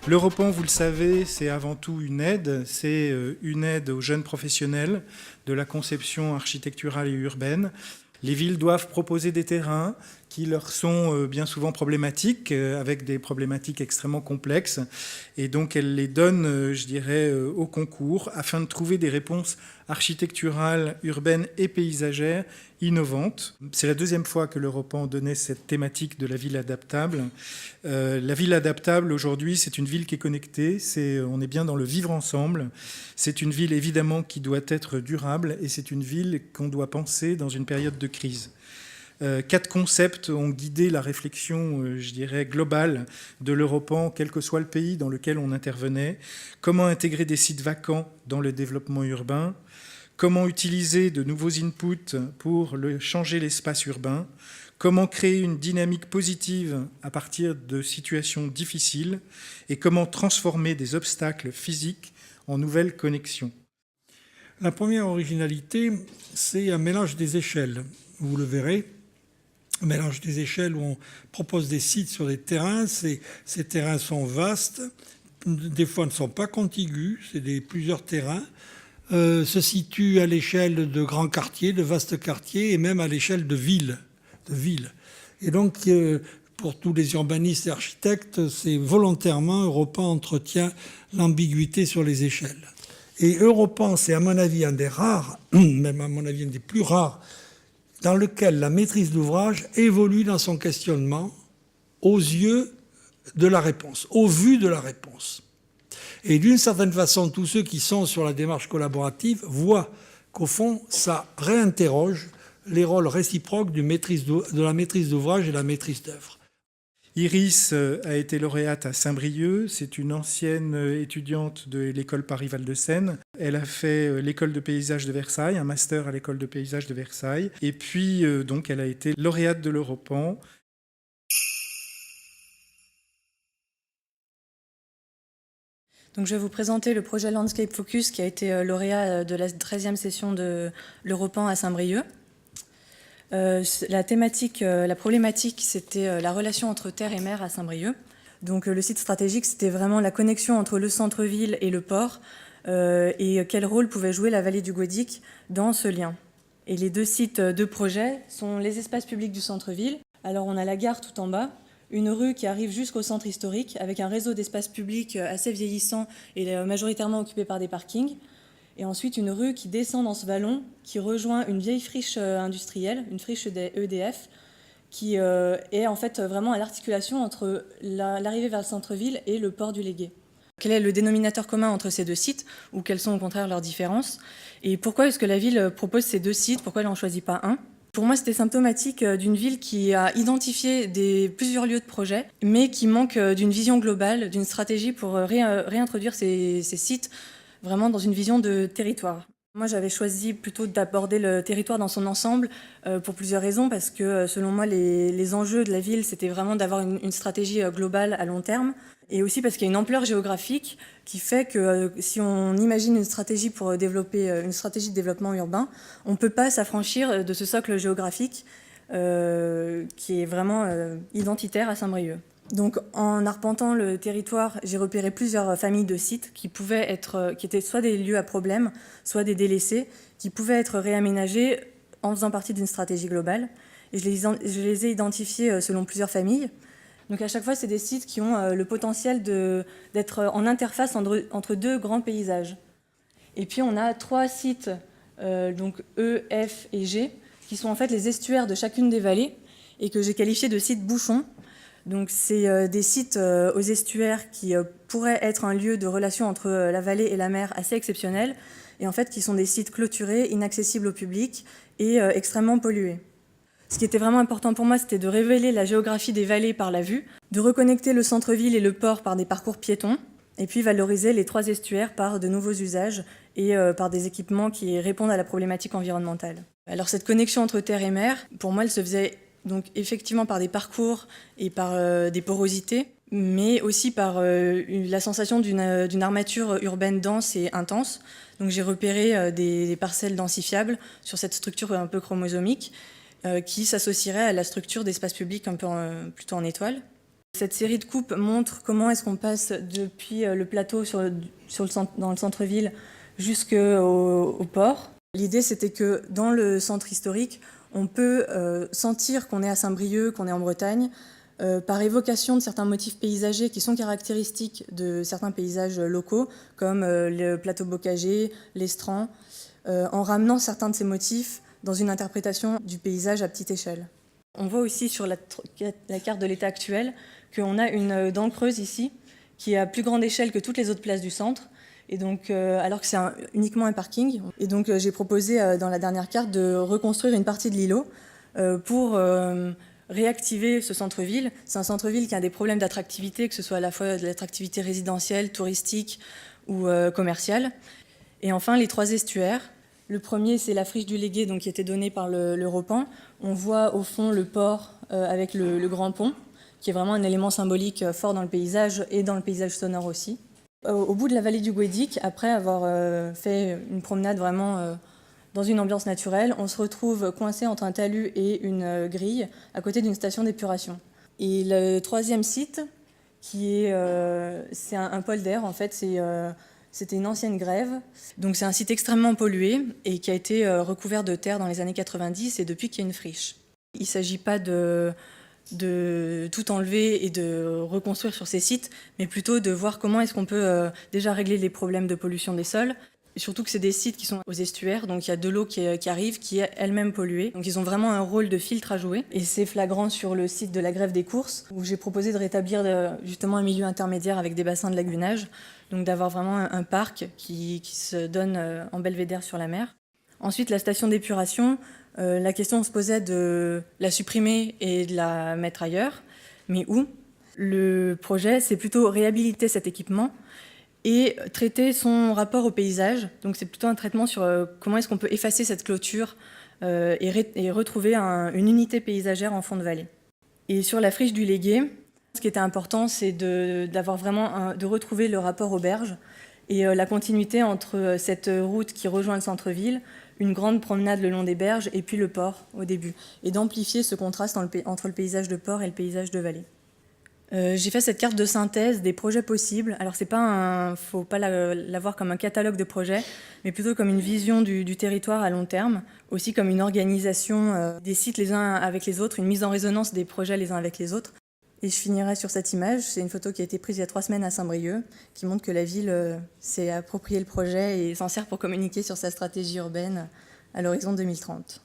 L'Europan, vous le savez, c'est avant tout une aide. C'est une aide aux jeunes professionnels de la conception architecturale et urbaine. Les villes doivent proposer des terrains qui leur sont bien souvent problématiques, avec des problématiques extrêmement complexes. Et donc elles les donnent, je dirais, au concours, afin de trouver des réponses architecturales, urbaines et paysagères innovantes. C'est la deuxième fois que l'Europan donnait cette thématique de la ville adaptable. La ville adaptable, aujourd'hui, c'est une ville qui est connectée. On est bien dans le vivre ensemble. C'est une ville, évidemment, qui doit être durable. Et c'est une ville qu'on doit penser dans une période de crise. 4 concepts ont guidé la réflexion, je dirais, globale de l'Europan, quel que soit le pays dans lequel on intervenait. Comment intégrer des sites vacants dans le développement urbain? Comment utiliser de nouveaux inputs pour changer l'espace urbain? Comment créer une dynamique positive à partir de situations difficiles? Et comment transformer des obstacles physiques en nouvelles connexions? La première originalité, c'est un mélange des échelles. Vous le verrez, un mélange des échelles où on propose des sites sur des terrains. Ces terrains sont vastes, des fois ne sont pas contigus, c'est plusieurs terrains. Se situent à l'échelle de grands quartiers, de vastes quartiers, et même à l'échelle de villes. Et donc, pour tous les urbanistes et architectes, c'est volontairement, Europan entretient l'ambiguïté sur les échelles. Et Europan, c'est à mon avis un des rares, même à mon avis un des plus rares, dans lequel la maîtrise d'ouvrage évolue dans son questionnement aux yeux de la réponse, au vu de la réponse. Et d'une certaine façon, tous ceux qui sont sur la démarche collaborative voient qu'au fond, ça réinterroge les rôles réciproques de la maîtrise d'ouvrage et de la maîtrise d'œuvre. Iris a été lauréate à Saint-Brieuc. C'est une ancienne étudiante de l'école Paris-Val-de-Seine. Elle a fait l'école de paysage de Versailles, un master à l'école de paysage de Versailles. Et puis, donc, elle a été lauréate de l'Europan. Donc, je vais vous présenter le projet Landscape Focus qui a été lauréat de la 13e session de l'Europan à Saint-Brieuc. La problématique, c'était la relation entre terre et mer à Saint-Brieuc. Donc le site stratégique, c'était vraiment la connexion entre le centre-ville et le port et quel rôle pouvait jouer la vallée du Gaudic dans ce lien. Et les 2 sites de projet sont les espaces publics du centre-ville. Alors on a la gare tout en bas, une rue qui arrive jusqu'au centre historique avec un réseau d'espaces publics assez vieillissant et majoritairement occupé par des parkings. Et ensuite une rue qui descend dans ce vallon, qui rejoint une vieille friche industrielle, une friche des EDF, qui est en fait vraiment à l'articulation entre l'arrivée vers le centre-ville et le port du Légué. Quel est le dénominateur commun entre ces 2 sites, ou quelles sont au contraire leurs différences? Et pourquoi est-ce que la ville propose ces 2 sites? Pourquoi elle n'en choisit pas un? Pour moi, c'était symptomatique d'une ville qui a identifié plusieurs lieux de projet, mais qui manque d'une vision globale, d'une stratégie pour réintroduire ces sites vraiment dans une vision de territoire. Moi, j'avais choisi plutôt d'aborder le territoire dans son ensemble pour plusieurs raisons, parce que selon moi, les enjeux de la ville, c'était vraiment d'avoir une stratégie globale à long terme, et aussi parce qu'il y a une ampleur géographique qui fait que si on imagine une stratégie pour développer une stratégie de développement urbain, on ne peut pas s'affranchir de ce socle géographique qui est vraiment identitaire à Saint-Brieuc. Donc, en arpentant le territoire, j'ai repéré plusieurs familles de sites qui étaient soit des lieux à problème, soit des délaissés, qui pouvaient être réaménagés en faisant partie d'une stratégie globale. Et je les ai identifiés selon plusieurs familles. Donc, à chaque fois, c'est des sites qui ont le potentiel d'être en interface entre 2 grands paysages. Et puis, on a 3 sites, donc E, F et G, qui sont en fait les estuaires de chacune des vallées et que j'ai qualifiés de sites bouchons. Donc c'est des sites aux estuaires qui pourraient être un lieu de relation entre la vallée et la mer assez exceptionnel, et en fait qui sont des sites clôturés, inaccessibles au public et extrêmement pollués. Ce qui était vraiment important pour moi, c'était de révéler la géographie des vallées par la vue, de reconnecter le centre-ville et le port par des parcours piétons, et puis valoriser les 3 estuaires par de nouveaux usages et par des équipements qui répondent à la problématique environnementale. Alors cette connexion entre terre et mer, pour moi, elle se faisait donc effectivement par des parcours et par des porosités, mais aussi par la sensation d'une armature urbaine dense et intense. Donc j'ai repéré des parcelles densifiables sur cette structure un peu chromosomique qui s'associerait à la structure d'espace public un peu plutôt en étoile. Cette série de coupes montre comment est-ce qu'on passe depuis le plateau dans le centre-ville jusqu'au port. L'idée, c'était que dans le centre historique, on peut sentir qu'on est à Saint-Brieuc, qu'on est en Bretagne, par évocation de certains motifs paysagers qui sont caractéristiques de certains paysages locaux, comme le plateau bocagé, l'estran, en ramenant certains de ces motifs dans une interprétation du paysage à petite échelle. On voit aussi sur la carte de l'état actuel qu'on a une dent creuse ici, qui est à plus grande échelle que toutes les autres places du centre, et donc, alors que c'est uniquement un parking. Et donc j'ai proposé dans la dernière carte de reconstruire une partie de l'îlot pour réactiver ce centre-ville. C'est un centre-ville qui a des problèmes d'attractivité, que ce soit à la fois de l'attractivité résidentielle, touristique ou commerciale. Et enfin, les 3 estuaires. Le premier, c'est la friche du Légué, donc, qui était donnée par le Repan. On voit au fond le port avec le grand pont, qui est vraiment un élément symbolique fort dans le paysage et dans le paysage sonore aussi. Au bout de la vallée du Guédic, après avoir fait une promenade vraiment dans une ambiance naturelle, on se retrouve coincé entre un talus et une grille à côté d'une station d'épuration. Et le 3e site, c'est un polder, en fait, c'était une ancienne grève. Donc c'est un site extrêmement pollué et qui a été recouvert de terre dans les années 90 et depuis qu'il y a une friche. Il ne s'agit pas de tout enlever et de reconstruire sur ces sites, mais plutôt de voir comment est-ce qu'on peut déjà régler les problèmes de pollution des sols. Et surtout que c'est des sites qui sont aux estuaires, donc il y a de l'eau qui arrive, qui est elle-même polluée. Donc ils ont vraiment un rôle de filtre à jouer. Et c'est flagrant sur le site de la Grève des Courses, où j'ai proposé de rétablir justement un milieu intermédiaire avec des bassins de lagunage, donc d'avoir vraiment un parc qui se donne en belvédère sur la mer. Ensuite, la station d'épuration, la question se posait de la supprimer et de la mettre ailleurs, mais où ? Le projet, c'est plutôt réhabiliter cet équipement et traiter son rapport au paysage. Donc c'est plutôt un traitement sur comment est-ce qu'on peut effacer cette clôture et retrouver une unité paysagère en fond de vallée. Et sur la friche du Légué, ce qui était important, c'est d'avoir vraiment de retrouver le rapport aux berges et la continuité entre cette route qui rejoint le centre-ville, une grande promenade le long des berges et puis le port au début, et d'amplifier ce contraste entre le paysage de port et le paysage de vallée. J'ai fait cette carte de synthèse des projets possibles. Alors faut pas la voir comme un catalogue de projets, mais plutôt comme une vision du territoire à long terme, aussi comme une organisation des sites les uns avec les autres, une mise en résonance des projets les uns avec les autres. Et je finirai sur cette image. C'est une photo qui a été prise il y a 3 semaines à Saint-Brieuc, qui montre que la ville s'est approprié le projet et s'en sert pour communiquer sur sa stratégie urbaine à l'horizon 2030.